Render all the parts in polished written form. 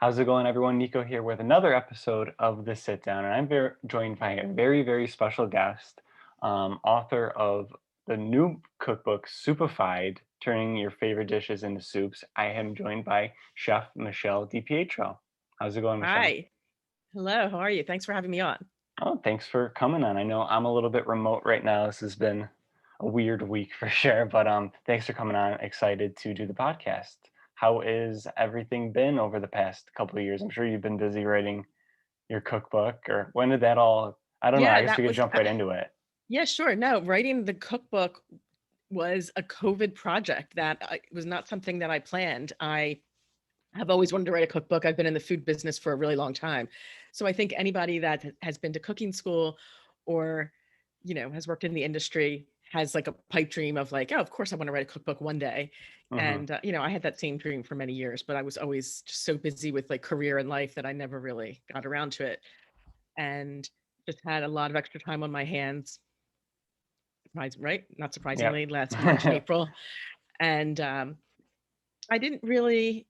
How's it going, everyone? Nico here with another episode of The Sit Down, and joined by a very, very special guest, author of the new cookbook, SOUPified, Turning Your Favorite Dishes into Soups. I am joined by Chef Michele DiPietro. How's it going, Michele? Hi. Hello. How are you? Thanks for having me on. Oh, thanks for coming on. I know I'm a little bit remote right now. This has been a weird week for sure, but thanks for coming on. Excited to do the podcast. How is everything been over the past couple of years? I'm sure you've been busy writing your cookbook, or when did that all, I don't know, I Yeah, guess that we could was, jump right into it. yeah, sure. No, writing the cookbook was a COVID project was not something that I planned. I have always wanted to write a cookbook. I've been in the food business for a really long time. So I think anybody that has been to cooking school or, has worked in the industry has like a pipe dream of like, oh, of course I want to write a cookbook one day. Hmm. And, I had that same dream for many years, but I was always just so busy with like career and life that I never really got around to it. And just had a lot of extra time on my hands. Right? Not Yep. surprisingly, last March and April. And I didn't really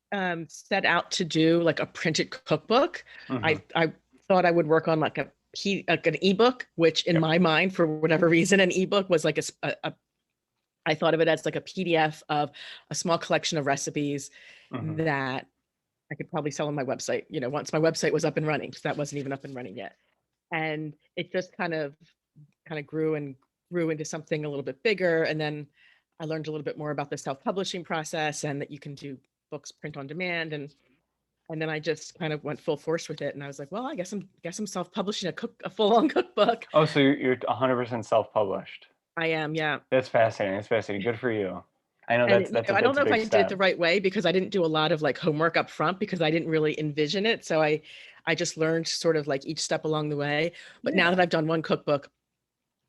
set out to do like a printed cookbook. Hmm. I thought I would work on like like an ebook, which in Yep. my mind, for whatever reason, an ebook was like I thought of it as like a PDF of a small collection of recipes Hmm. that I could probably sell on my website, once my website was up and running, because that wasn't even up and running yet. And it just kind of grew and grew into something a little bit bigger. And then I learned a little bit more about the self-publishing process and that you can do books print on demand. And then I just kind of went full force with it. And I was like, well, I guess I'm self-publishing a full-on cookbook. Oh, so you're 100% self-published. I am, yeah. That's fascinating. That's fascinating. Good for you. I know And that's a I don't that's a know if big I did it the step. right way because I didn't do a lot of like homework up front because I didn't really envision it. So I just learned sort of like each step along the way. But now that Yeah. I've done one cookbook,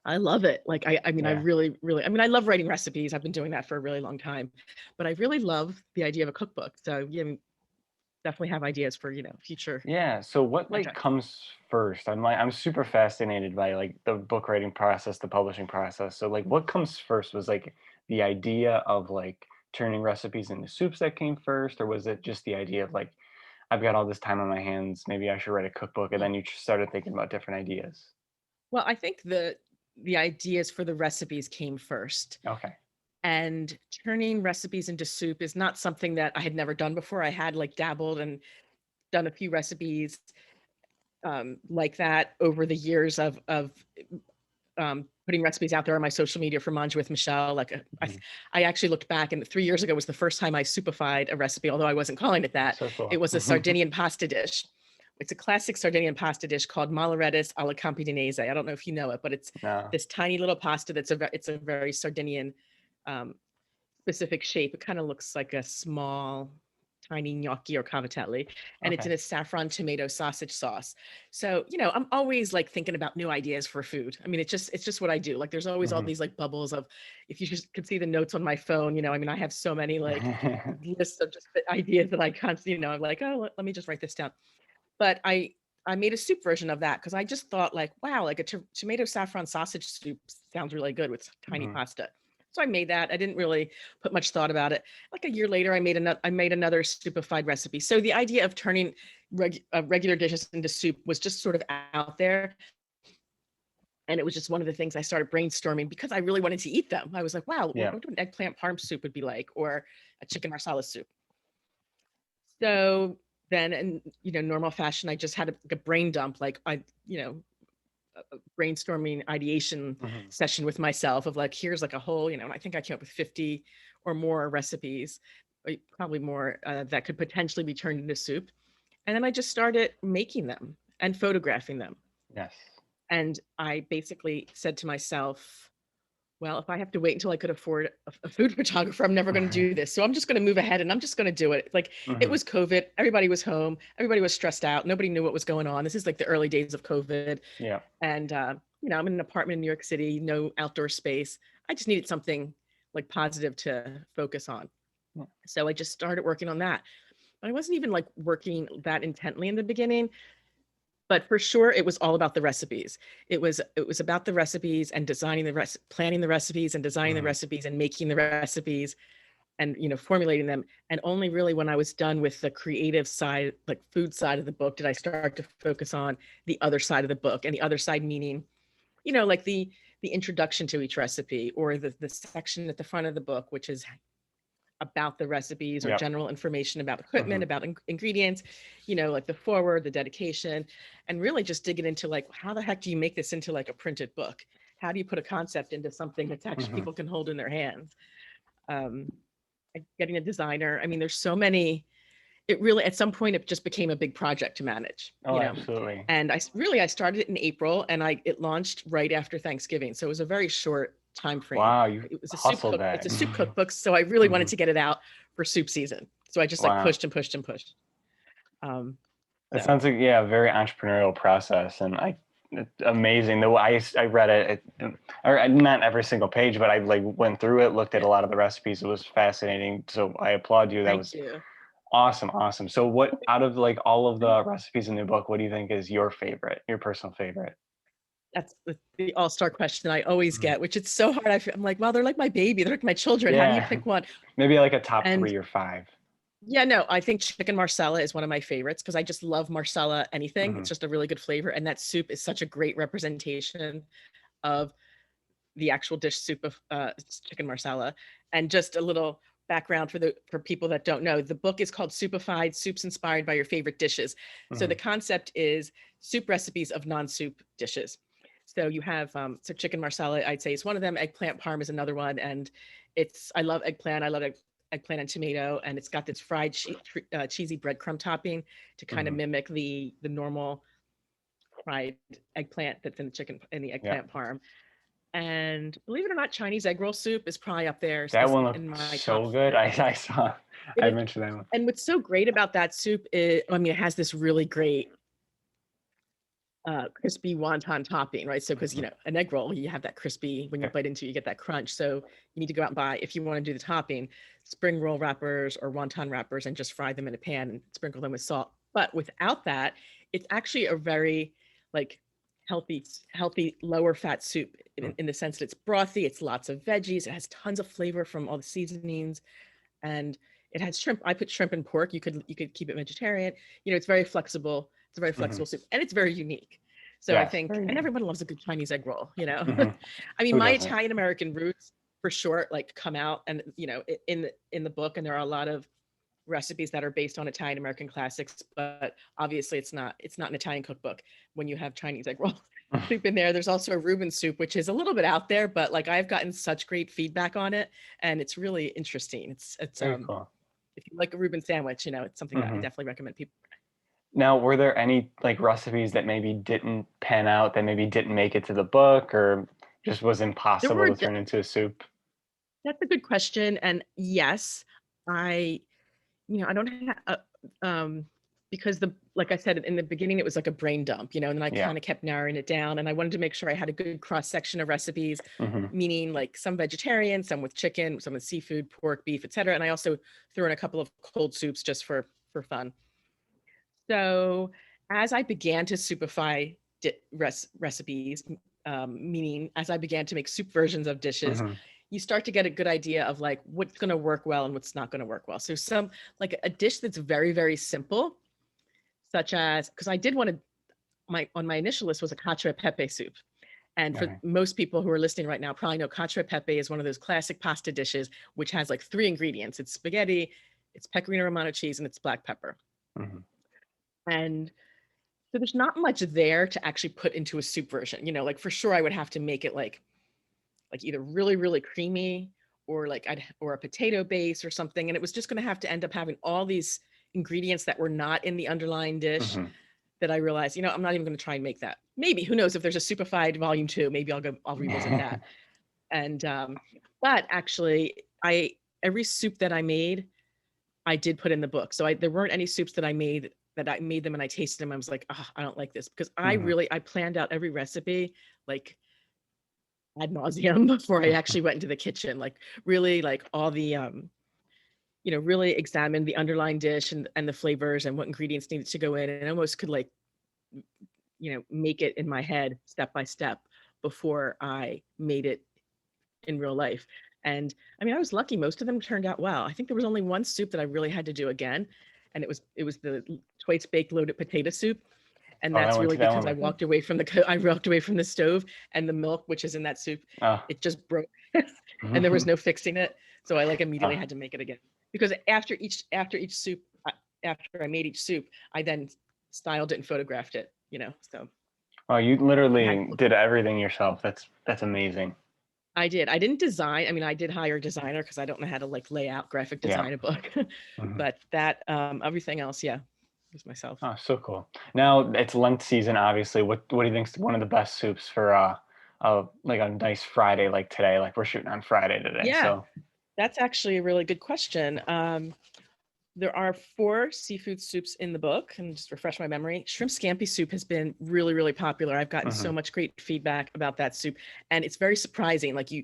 I love it. Like I mean, I Yeah. really, really, I mean, I love writing recipes. I've been doing that for a really long time, but I really love the idea of a cookbook. So yeah, definitely have ideas for, future Yeah. So what like projects. comes first? I'm super fascinated by like the book writing process, the publishing process. So like what comes first? Was like the idea of like turning recipes into soups that came first, or was it just the idea of like I've got all this time on my hands, maybe I should write a cookbook, and Mm. then you just started thinking about different ideas? Well, I think the ideas for the recipes came first. Okay. And turning recipes into soup is not something that I had never done before. I had like dabbled and done a few recipes like that over the years of putting recipes out there on my social media for Mangia with Michele. Mhm. I actually looked back, and 3 years ago was the first time I soupified a recipe, although I wasn't calling it that. So It cool. was a Sardinian pasta dish. It's a classic Sardinian pasta dish called malarettes alla campidinese. I don't know if you know it, but it's No. this tiny little pasta it's a very Sardinian um, specific shape. It kind of looks like a small, tiny gnocchi or cavatelli, and it's in Okay. a saffron tomato sausage sauce. So, I'm always like thinking about new ideas for food. I mean, it's just what I do. Like, there's always all Mhm. these like bubbles of, if you just could see the notes on my phone, I mean, I have so many like lists of just ideas that I constantly, I'm like, oh, let me just write this down. But I made a soup version of that because I just thought like, wow, like a tomato saffron sausage soup sounds really good with tiny Mhm. pasta. So I made that. I didn't really put much thought about it. Like a year later, I made another soupified recipe. So the idea of turning regular dishes into soup was just sort of out there, and it was just one of the things I started brainstorming because I really wanted to eat them. I was like, wow, what Yeah. would an eggplant parm soup would be like, or a chicken marsala soup. So then, in normal fashion, I just had a brain dump, like a brainstorming ideation Mhm. session with myself of like, here's like a whole, I think I came up with 50 or more recipes, probably more, that could potentially be turned into soup. And then I just started making them and photographing them. Yes. And I basically said to myself, well, if I have to wait until I could afford a food photographer, I'm never going to do this. So I'm just going to move ahead and I'm just going to do it. Like, it Mhm. was COVID. Everybody was home. Everybody was stressed out. Nobody knew what was going on. This is like the early days of COVID. Yeah. And, I'm in an apartment in New York City, no outdoor space. I just needed something like positive to focus on. Yeah. So I just started working on that. But I wasn't even like working that intently in the beginning, but for sure it was all about the recipes. It was about the recipes and designing planning the recipes and designing the Mhm. recipes and making the recipes. and, formulating them. And only really when I was done with the creative side, like food side of the book, did I start to focus on the other side of the book. And the other side meaning, like the introduction to each recipe, or the section at the front of the book, which is about the recipes or Yep. general information about equipment, Hmm. about ingredients, like the forward, the dedication, and really just digging into like, how the heck do you make this into like a printed book? How do you put a concept into something that's actually Hmm. people can hold in their hands? Um, Getting a designer. I mean, there's so many. It really, at some point, it just became a big project to manage, Oh, absolutely. And I started it in April, and it launched right after Thanksgiving. So it was a very short time frame. Wow, you It was a soup hustled cook. that. It's a soup cookbook, so I really wanted Hmm. to get it out for soup season. So I just like Wow. pushed and pushed and pushed. Um, It so sounds like, yeah, a very entrepreneurial process, and it's amazing. The way I read or not every single page, but I like went through it, looked at yeah, a lot of the recipes. It was fascinating. So I applaud you. That thank was you. awesome, awesome. So what out of like all of the recipes in the book, what do you think is your favorite, your personal favorite? That's the all-star question I always Mhm. get, which it's so hard. I'm like, well, they're like my baby. They're like my children. How do you Yeah, pick one? maybe like a top And 3 or 5. yeah, no, I think chicken marsala is one of my favorites because I just love marsala anything. Hmm. It's just a really good flavor. And that soup is such a great representation of the actual dish soup of chicken marsala. And just a little background for people that don't know, the book is called SOUPified, Soups Inspired by Your Favorite Dishes. So the Hmm. concept is soup recipes of non-soup dishes. So you have so chicken marsala, I'd say is one of them. Eggplant parm is another one, and I love eggplant. I love eggplant and tomato, and it's got this fried cheesy breadcrumb topping to kind of Hmm. mimic the normal fried eggplant that's in the Yeah, eggplant parm. And believe it or not, Chinese egg roll soup is probably up there that one in looked my top so good. favorite. I saw. It I is, mentioned that one. and what's so great about that soup is, I mean, it has this really great crispy wonton topping, right? So, because Hmm. an egg roll, you have that crispy when you Yeah. bite into it, you get that crunch. So you need to go out and buy, if you want to do the topping, spring roll wrappers or wonton wrappers, and just fry them in a pan and sprinkle them with salt. But without that, it's actually a very like healthy lower fat soup in the sense that it's brothy, it's lots of veggies, it has tons of flavor from all the seasonings, and it has shrimp. I put shrimp and pork. You could keep it vegetarian. It's very flexible. It's a very Hmm. flexible soup, and it's very unique. So I Yes, think, very and unique. everyone loves a good Chinese egg roll. Hmm. I mean, Who my doesn't? Italian American roots for sure, like come out, and in the book, and there are a lot of recipes that are based on Italian American classics, but obviously it's not an Italian cookbook when you have Chinese egg roll soup in there. There's also a Reuben soup, which is a little bit out there, but like I've gotten such great feedback on it, and it's really interesting. It's Very cool. if you like a Reuben sandwich, it's something that I Hmm. definitely recommend people. Now, were there any like recipes that maybe didn't pan out, that maybe didn't make it to the book, or just was There impossible were to turn into a soup? That's a good question, and yes, I I don't have because the like I said in the beginning, it was like a brain dump, and then I Yeah. kind of kept narrowing it down, and I wanted to make sure I had a good cross section of recipes, Hmm. meaning like some vegetarian, some with chicken, some with seafood, pork, beef, etc. And I also threw in a couple of cold soups just for fun. So as I began to soupify recipes, meaning as I began to make soup versions of dishes, Hmm. you start to get a good idea of like what's going to work well and what's not going to work well. So some like a dish that's very, very simple, such as, because I did want to, on my initial list was a cacio e pepe soup. And for Okay. most people who are listening right now, probably know cacio e pepe is one of those classic pasta dishes, which has like three ingredients. It's spaghetti, it's pecorino romano cheese, and it's black pepper. Hmm. And so there's not much there to actually put into a soup version. Like for sure I would have to make it like either really, really creamy or or a potato base or something. And it was just going to have to end up having all these ingredients that were not in the underlying dish Hmm. that I realized, I'm not even going to try and make that. Maybe, who knows, if there's a Soupified volume 2, maybe I'll revisit that. And but actually every soup that I made, I did put in the book. So there weren't any soups that I made them and I tasted them. I was like, oh, I don't like this, because Hmm. I planned out every recipe like ad nauseum before I actually went into the kitchen. Like really like all the really examined the underlying dish and the flavors and what ingredients needed to go in, and almost could like, make it in my head step by step before I made it in real life. And I mean, I was lucky. Most of them turned out well. I think there was only one soup that I really had to do again, and it was the twice baked loaded potato soup. And Oh, that's really that because one. I walked away from the stove, and the milk, which is in that soup, Oh. it just broke, and there was no fixing it. So I like immediately Oh. had to make it again, because after each soup, after I made each soup, I then styled it and photographed it. So Oh, you I had literally did everything yourself. That's amazing. I did. I didn't design. I mean, I did hire a designer because I don't know how to like lay out graphic Yeah. design a book, Mhm. but that everything else, yeah, was myself. Oh, so cool. Now it's Lent season, obviously. What do you think's one of the best soups for like a nice Friday like today? Like we're shooting on Friday today, Yeah, so. that's actually a really good question. There are 4 seafood soups in the book, and just refresh my memory. Shrimp scampi soup has been really, really popular. I've gotten so Mhm. much great feedback about that soup, and it's very surprising. Like you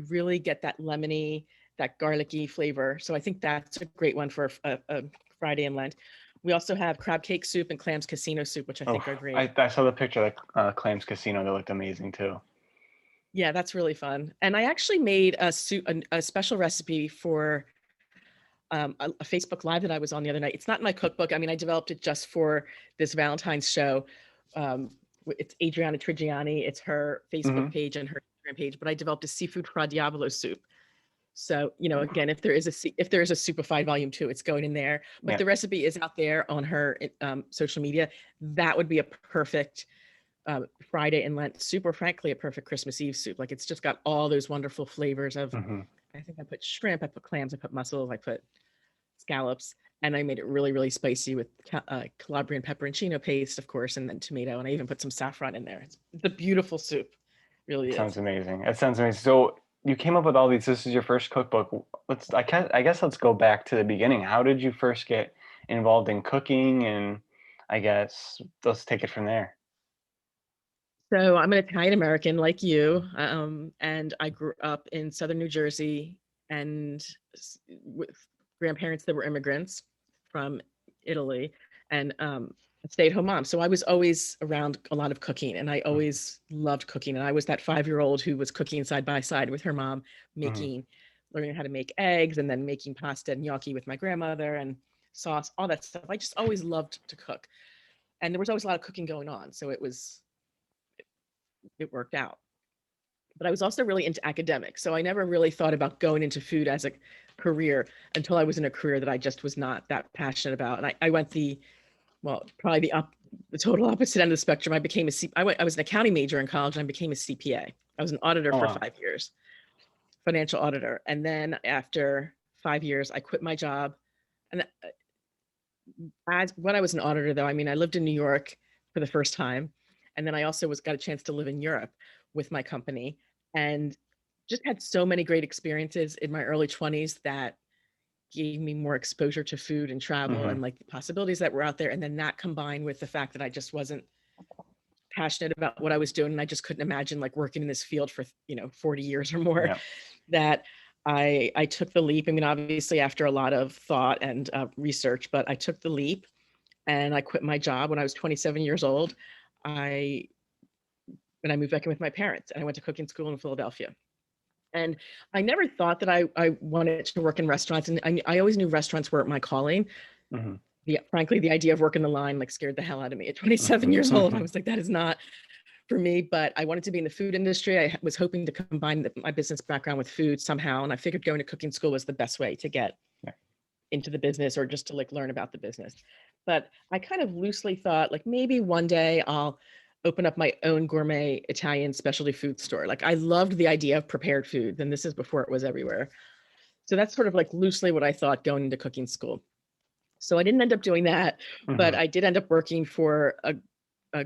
really get that lemony, that garlicky flavor. So I think that's a great one for a Friday in Lent. We also have crab cake soup and clams casino soup, which I Oh, think are I, great. I saw the picture of the Clams Casino. That looked amazing too. Yeah, that's really fun. And I actually made a special recipe for a Facebook Live that I was on the other night. It's not in my cookbook. I mean, I developed it just for this Valentine's show. It's Adriana Trigiani. It's her Facebook Hmm. page and her Instagram page. But I developed a seafood fra diavolo soup. So, again, if there is a SOUPified volume 2, it's going in there. But Yeah. the recipe is out there on her social media. That would be a perfect Friday and Lent soup, or frankly, a perfect Christmas Eve soup. Like it's just got all those wonderful flavors of. Hmm. I think I put shrimp, I put clams, I put mussels, I put scallops, and I made it really, really spicy with Calabrian pepperoncino paste, of course, and then tomato, and I even put some saffron in there. It's a beautiful soup, really Sounds is. amazing. It sounds amazing. So you came up with all these. This is your first cookbook. I guess let's go back to the beginning. How did you first get involved in cooking? And I guess let's take it from there. So I'm an Italian American like you, and I grew up in southern New Jersey, and with grandparents that were immigrants from Italy, and a stay-at-home mom. So I was always around a lot of cooking, and I Mhm. always loved cooking. And I was that 5-year-old who was cooking side by side with her mom, Mhm. making, learning how to make eggs, and then making pasta and gnocchi with my grandmother and sauce, all that stuff. I just always loved to cook, and there was always a lot of cooking going on. So it worked out. But I was also really into academics. So I never really thought about going into food as a career until I was in a career that I just was not that passionate about. And I went probably the total opposite end of the spectrum. I was an accounting major in college, and I became a CPA. I was an auditor Oh for wow. 5 years, financial auditor. And then after 5 years, I quit my job. And as when I was an auditor, though, I mean, I lived in New York for the first time, and then I also got a chance to live in Europe with my company, and just had so many great experiences in my early 20s that gave me more exposure to food and travel Hmm. and like the possibilities that were out there. And then that combined with the fact that I just wasn't passionate about what I was doing, and I just couldn't imagine like working in this field for 40 years or more, Yeah. that I took the leap. I mean, obviously after a lot of thought and research, but I took the leap and I quit my job when I was 27 years old. I and I moved back in with my parents, and I went to cooking school in Philadelphia. And I never thought that I wanted to work in restaurants, and I always knew restaurants weren't my calling. Hmm. Frankly, the idea of working the line like scared the hell out of me. At 27 years old, I Hmm. was like, that is not for me. But I wanted to be in the food industry. I was hoping to combine my business background with food somehow, and I figured going to cooking school was the best way to get Yeah. into the business, or just to like learn about the business. But I kind of loosely thought like maybe one day I'll open up my own gourmet Italian specialty food store. Like I loved the idea of prepared foods, and this is before it was everywhere. So that's sort of like loosely what I thought going into cooking school. So I didn't end up doing that, but Hmm. I did end up working for a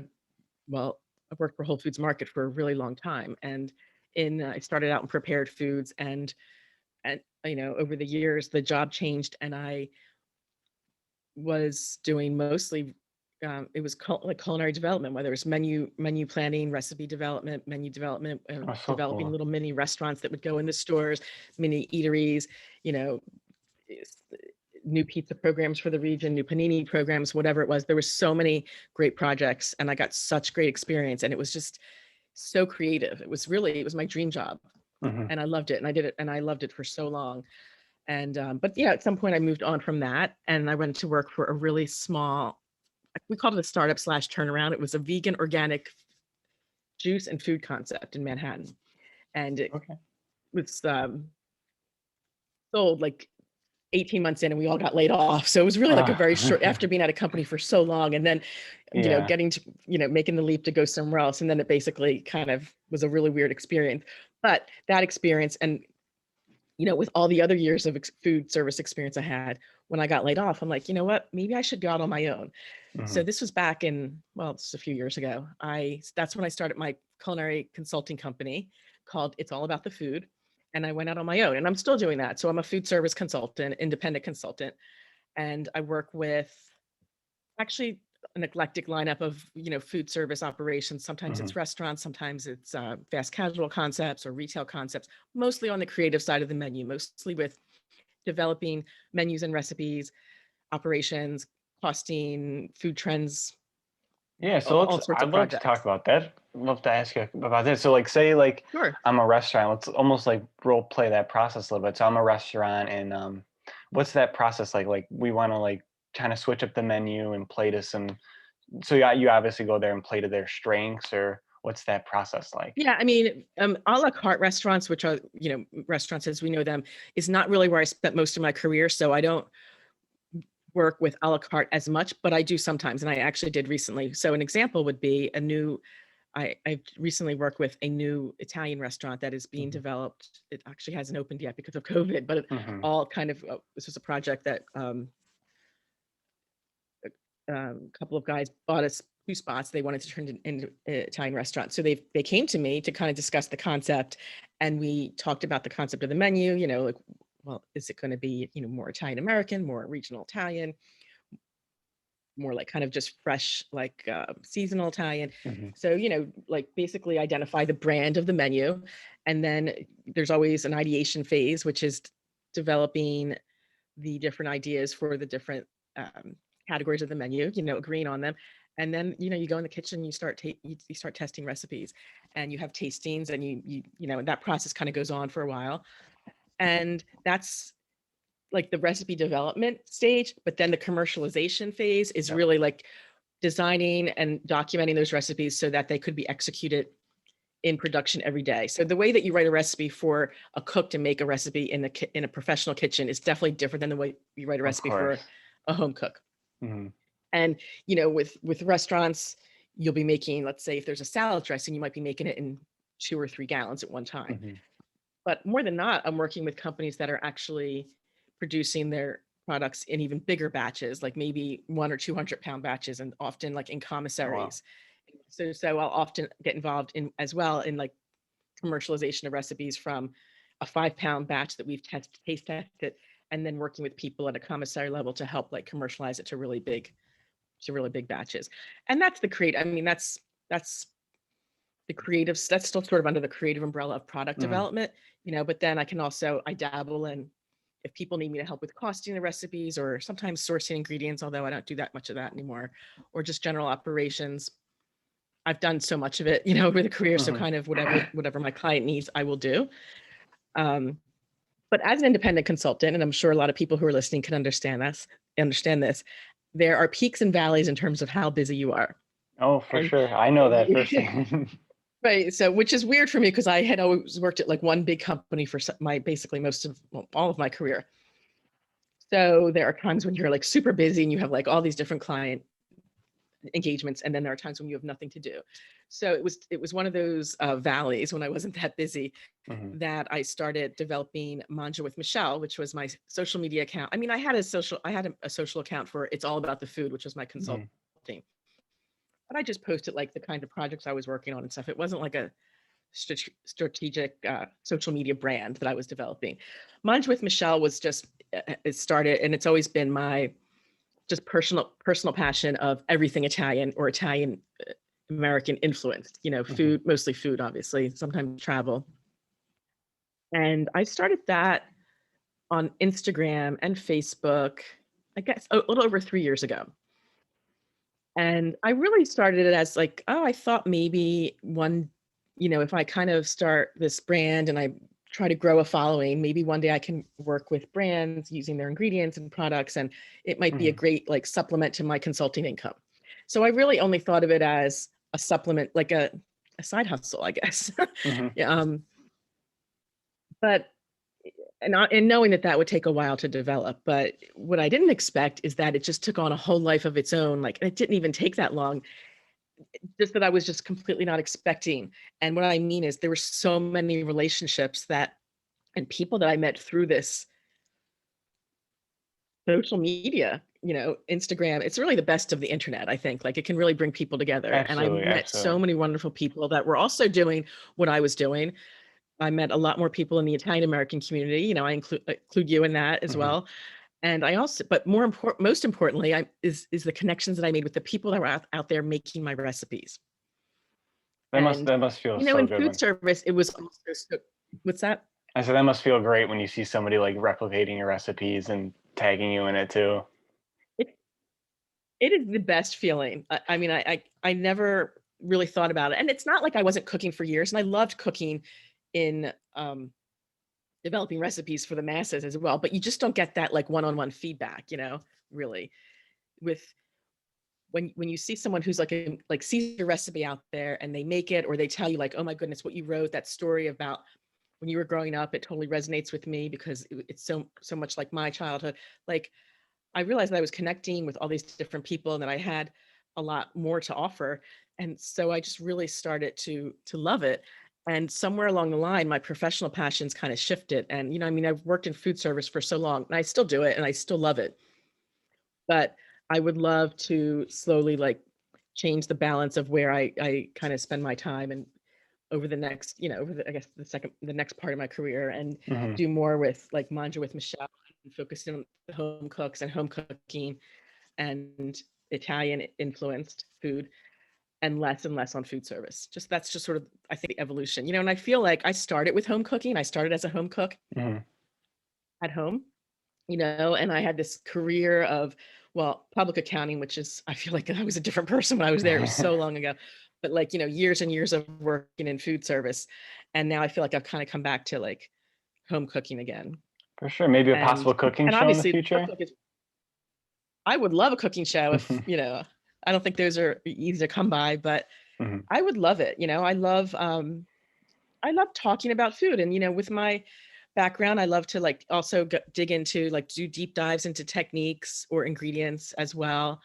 well, I worked for Whole Foods Market for a really long time, and I started out in prepared foods, and over the years the job changed, and I was doing mostly it was like culinary development, whether it's menu planning, recipe development, menu development, Oh, so developing cool. little mini restaurants that would go in the stores, mini eateries, you know, s- new pizza programs for the region, new panini programs, whatever it was. There were so many great projects, and I got such great experience, and it was just so creative. It was my dream job. Mhm. and I loved it, and I did it, and I loved it for so long. And but yeah, at some point I moved on from that, and I went to work for a really small, we called it a startup slash turnaround. It was a vegan organic juice and food concept in Manhattan, and it Okay. was sold like 18 months in, and we all got laid off. So it was really like a very short, after being at a company for so long, and then, Yeah. getting to, making the leap to go somewhere else. And then it basically kind of was a really weird experience. But that experience, and, with all the other years of food service experience I had, when I got laid off, I'm like, you know what, maybe I should go out on my own. So Mhm. this was back in, well, it's a few years ago. That's when I started my culinary consulting company called It's All About the Food. And I went out on my own, and I'm still doing that. So I'm a food service consultant, independent consultant, and I work with actually an eclectic lineup of, food service operations. Sometimes Mhm. it's restaurants, sometimes it's fast casual concepts or retail concepts, mostly on the creative side of the menu, mostly with developing menus and recipes, operations, costing, food trends, Yeah, all so all sorts of I'd love to talk projects. about that. Love to ask you about that. So like say like Sure. I'm a restaurant, let's almost like role play that process a little bit. So I'm a restaurant and what's that process like? Like we want to like kind of switch up the menu and play to some so you obviously go there and play to their strengths or what's that process like? Yeah, I mean, a la carte restaurants, which are, restaurants as we know them, is not really where I spent most of my career. So I don't work with a la carte as much, but I do sometimes, and I actually did recently. So an example would be I recently worked with a new Italian restaurant that is being Mhm. developed. It actually hasn't opened yet because of COVID, but it Mhm. all kind of, this was a project that a couple of guys bought us 2 spots. They wanted to turn it into an Italian restaurant. So they came to me to kind of discuss the concept, and we talked about the concept of the menu, like, well, is it going to be, more Italian American, more regional Italian, more like kind of just fresh, like seasonal Italian. Mhm. So, like basically identify the brand of the menu. And then there's always an ideation phase, which is developing the different ideas for the different categories of the menu, agreeing on them. And then, you go in the kitchen, you start testing recipes, and you have tastings, and and that process kind of goes on for a while. And that's like the recipe development stage, but then the commercialization phase is Yep. really like designing and documenting those recipes so that they could be executed in production every day. So the way that you write a recipe for a cook to make a recipe in a professional kitchen is definitely different than the way you write a Of recipe for course. a home cook. Mhm. And with restaurants, you'll be making, let's say if there's a salad dressing, you might be making it in 2 or 3 gallons at one time. Mhm. But more than not, I'm working with companies that are actually producing their products in even bigger batches, like maybe 1 or 200 pound batches, and often like in Oh wow. commissaries. So I'll often get involved in as well in like commercialization of recipes from a 5 pound batch that we've taste tested, and then working with people at a commissary level to help like commercialize it to really big batches. And that's the create. I mean, that's the creative. That's still sort of under the creative umbrella of product Mhm. development, But then I dabble in, if people need me to help with costing the recipes, or sometimes sourcing ingredients, although I don't do that much of that anymore, or just general operations. I've done so much of it, over the career. So Mhm. kind of whatever my client needs, I will do. Um, but as an independent consultant, and I'm sure a lot of people who are listening can understand this, there are peaks and valleys in terms of how busy you are. Oh, for And sure. I know that firsthand. right. So, which is weird for me because I had always worked at like one big company for my basically all of my career. So there are times when you're like super busy and you have like all these different client engagements, and then there are times when you have nothing to do. So it was one of those valleys when I wasn't that busy, Mhm. that I started developing Manja with Michelle, which was my social media account. I mean, I had a social account for It's All About the Food, which was my Mhm. consulting, but I just posted like the kind of projects I was working on and stuff. It wasn't like a strategic social media brand that I was developing. Manja with Michelle was just it started, and it's always been my just personal passion of everything Italian or Italian American influenced. Mhm. Food, mostly food, obviously, sometimes travel. And I started that on Instagram and Facebook, I guess a little over 3 years ago. And I really started it as like, oh, I thought maybe one. if I kind of start this brand and I try to grow a following, maybe one day I can work with brands using their ingredients and products, and it might be a Mhm. great like supplement to my consulting income. So I really only thought of it as a supplement, like a side hustle, I guess. Mhm. Yeah, but and knowing that that would take a while to develop, but what I didn't expect is that it just took on a whole life of its own. Like it didn't even take that long, just that I was just completely not expecting. And what I mean is there were so many relationships that and people that I met through this social media, Instagram. It's really the best of the internet, I think. Like it can really bring people together. And I Absolutely, met so absolutely. many wonderful people that were also doing what I was doing. I met a lot more people in the Italian American community. I include you in that as Mhm. well. And I also, but most importantly, is the connections that I made with the people that were out there making my recipes. And That must feel so in good food when service, it was also so, what's that? I said that must feel great when you see somebody, like, replicating your recipes and tagging you in it too. It, it is the best feeling. I mean, I never really thought about it, and it's not like I wasn't cooking for years, and I loved cooking in developing recipes for the masses as well. But you just don't get that like one-on-one feedback, really with when you see someone who's like sees your recipe out there and they make it, or they tell you like, oh my goodness, what you wrote, that story about when you were growing up, it totally resonates with me because it's so much like my childhood. Like I realized that I was connecting with all these different people and that I had a lot more to offer. And so I just really started to love it. And somewhere along the line, my professional passions kind of shifted. And I mean, I've worked in food service for so long and I still do it and I still love it. But I would love to slowly like change the balance of where I kind of spend my time and over the next, over the, I guess the next part of my career, and Mhm. do more with like Mangia with Michelle and focus on the home cooks and home cooking and Italian influenced food, and less on food service. That's just sort of, I think, the evolution, and I feel like I started with home cooking. I started as a home cook Mhm. at home, and I had this career of, well, public accounting, which is, I feel like I was a different person when I was there. It was so long ago, but like, years and years of working in food service. And now I feel like I've kind of come back to like home cooking again. For sure, maybe a And possible cooking and show in the obviously the future? cookbook is, I would love a cooking show if, I don't think those are easy to come by, but Mhm. I would love it. I love talking about food, and with my background, I love to like also dig into like do deep dives into techniques or ingredients as well.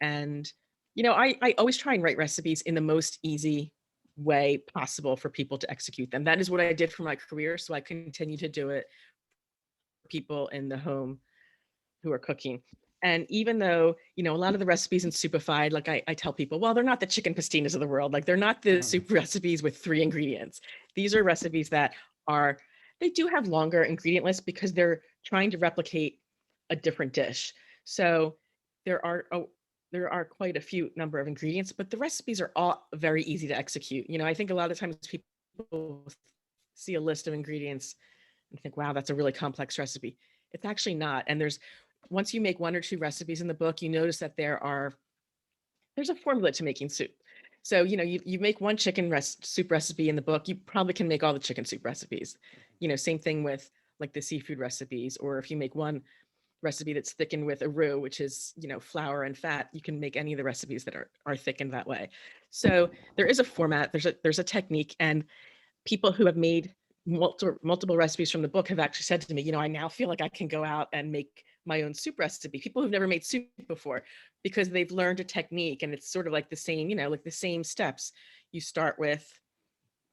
And I always try and write recipes in the most easy way possible for people to execute them. That is what I did for my career, so I continue to do it for people in the home who are cooking. And even though, a lot of the recipes in SOUPified, like I tell people, well, they're not the chicken pastinas of the world. Like they're not the Mhm. soup recipes with 3 ingredients. These are recipes that are, they do have longer ingredient lists because they're trying to replicate a different dish. So there are, there are quite a few number of ingredients, but the recipes are all very easy to execute. I think a lot of times people see a list of ingredients and think, wow, that's a really complex recipe. It's actually not. And once you make 1 or 2 recipes in the book, you notice that there's a formula to making soup. So, you make one soup recipe in the book, you probably can make all the chicken soup recipes. Same thing with like the seafood recipes, or if you make one recipe that's thickened with a roux, which is, flour and fat, you can make any of the recipes that are thickened that way. So there is a format, there's a technique, and people who have made multiple recipes from the book have actually said to me, I now feel like I can go out and make my own soup recipe. People who've never made soup before, because they've learned a technique, and it's sort of like the same, like the same steps. You start with,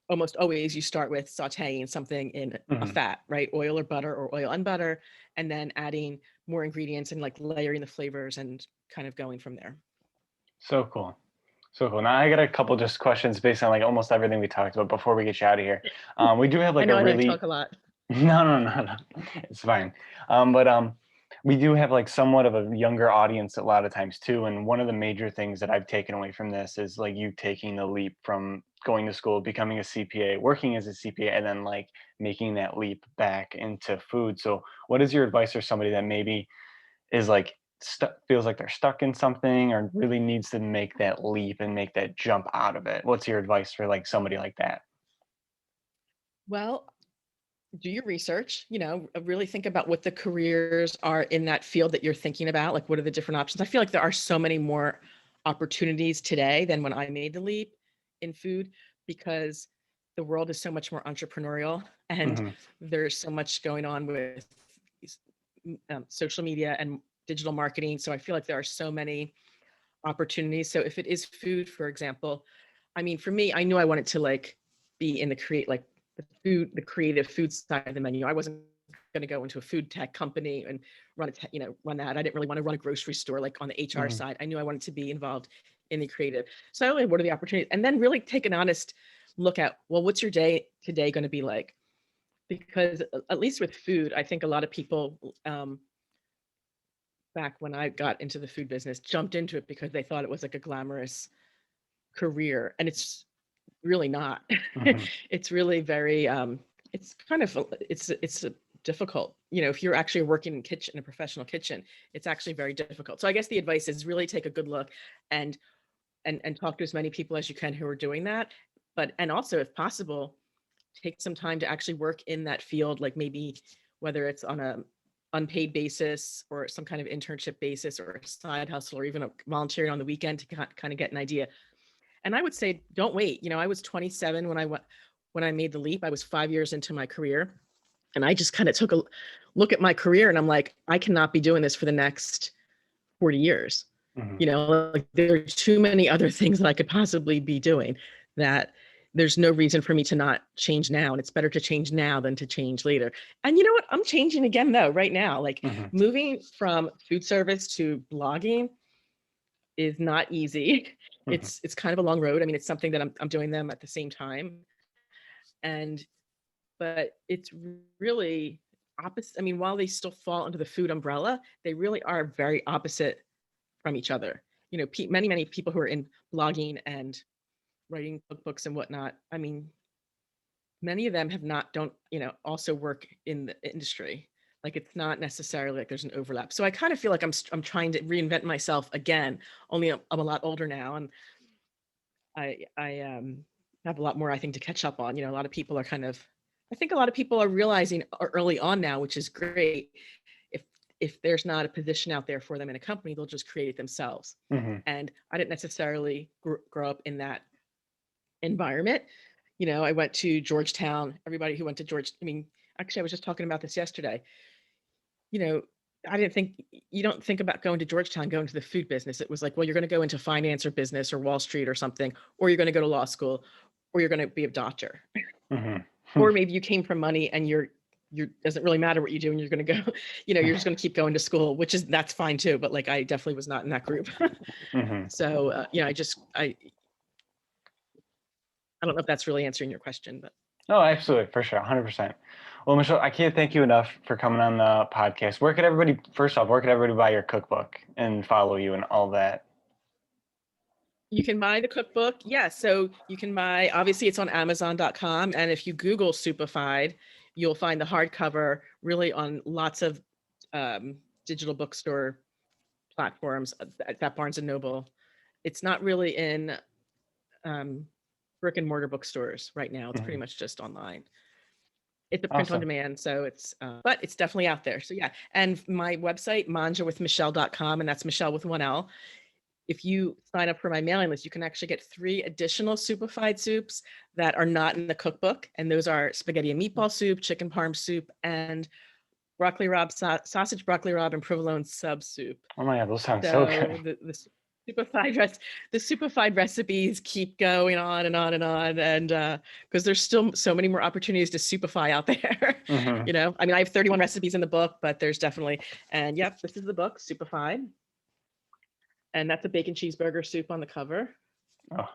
almost always you start with sauteing something in a Mhm. fat, right? Oil or butter, or oil and butter, and then adding more ingredients and like layering the flavors and kind of going from there. So cool. So cool. Now I got a couple just questions based on, like, almost everything we talked about before we get you out of here. We do have, I like, a know I know you talk really a lot. No, no, no, no. It's fine. But we do have like somewhat of a younger audience a lot of times too. And one of the major things that I've taken away from this is like you taking the leap from going to school, becoming a CPA, working as a CPA, and then like making that leap back into food. So, what is your advice for somebody that maybe is like feels like they're stuck in something or really needs to make that leap and make that jump out of it? What's your advice for like somebody like that? Well, do your research, really think about what the careers are in that field that you're thinking about. Like, what are the different options? I feel like there are so many more opportunities today than when I made the leap in food, because the world is so much more entrepreneurial, and Hmm. there's so much going on with social media and digital marketing. So I feel like there are so many opportunities. So if it is food, for example, I mean, for me, I knew I wanted to like be in the creative food side of the menu. I wasn't going to go into a food tech company and run that. I didn't really want to run a grocery store like on the HR Hmm. side. I knew I wanted to be involved in the creative. So I really, what are the opportunities? And then really take an honest look at, well, what's your day today going to be like? Because at least with food, I think a lot of people back when I got into the food business jumped into it because they thought it was like a glamorous career, and it's really not. Hmm. It's really very it's kind of it's difficult. If you're actually working in a professional kitchen, it's actually very difficult. So I guess the advice is really take a good look and and talk to as many people as you can who are doing that. But and also, if possible, take some time to actually work in that field, like maybe whether it's on a unpaid basis or some kind of internship basis or a side hustle or even a volunteering on the weekend to kind of get an idea. And I would say, don't wait. I was 27 when I made the leap. I was 5 years into my career, and I just kind of took a look at my career, and I'm like, I cannot be doing this for the next 40 years. Hmm. Like there are too many other things that I could possibly be doing, that there's no reason for me to not change now. And it's better to change now than to change later. And you know what? I'm changing again though, right now. Like Hmm. moving from food service to blogging is not easy. Hmm. It's kind of a long road. I mean, it's something that I'm doing them at the same time. And but it's really opposite. I mean, while they still fall under the food umbrella, they really are very opposite from each other. Many people who are in blogging and writing cookbooks and whatnot. I mean, many of them have not don't also work in the industry. Like it's not necessarily like there's an overlap. So I kind of feel like I'm trying to reinvent myself again. Only I'm a lot older now, and I have a lot more I think to catch up on. A lot of people are kind of. I think a lot of people are realizing early on now, which is great. If if there's not a position out there for them in a company, they'll just create it themselves. Hmm. And I didn't necessarily grow up in that environment. I went to Georgetown. Everybody who went to I mean, actually, I was just talking about this yesterday. You know, I didn't think you don't think about going to Georgetown, going to the food business. It was like, well, you're going to go into finance or business or Wall Street or something, or you're going to go to law school, or you're going to be a doctor, Hmm. or maybe you came from money and you're doesn't really matter what you do and you're going to go, you're just going to keep going to school, that's fine too. But like, I definitely was not in that group. Hmm. So, I don't know if that's really answering your question, but. No, absolutely, for sure, 100%. Well, Michelle, I can't thank you enough for coming on the podcast. Where could everybody, first off, where could everybody buy your cookbook and follow you and all that? You can buy the cookbook. Yeah. So you can buy, obviously it's on Amazon.com. And if you Google SOUPified, you'll find the hardcover really on lots of digital bookstore platforms at Barnes and Noble. It's not really in um, brick and mortar bookstores right now. It's pretty Hmm. much just online. It's a print on Awesome. demand, so but it's definitely out there. So yeah, and my website, mangiawithmichelle.com, and that's Michelle with one L. If you sign up for my mailing list, you can actually get 3 additional SOUPified soups that are not in the cookbook. And those are spaghetti and meatball soup, chicken parm soup, and broccoli rabe, sausage broccoli rabe, and provolone sub soup. Oh my God, those sound so So good. SOUPified the SOUPified recipes keep going on and on and on. And because there's still so many more opportunities to SOUPify out there. Hmm. I mean, I have 31 recipes in the book, but there's definitely, and yep, this is the book, SOUPified. And that's a bacon cheeseburger soup on the cover. Oh,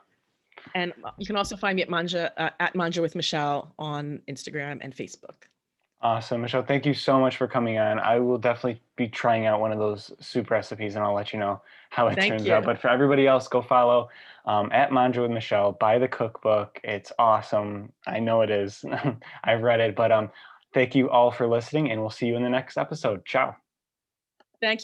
And you can also find me at Manja with Michelle on Instagram and Facebook. awesome. Michelle, thank you so much for coming on. I will definitely be trying out one of those soup recipes and I'll let you know how it Thank turns out. you. But for everybody else, go follow at Mangia with Michelle. Buy the cookbook. It's awesome. I know it is. I've read it. But thank you all for listening and we'll see you in the next episode. Ciao. Thank you.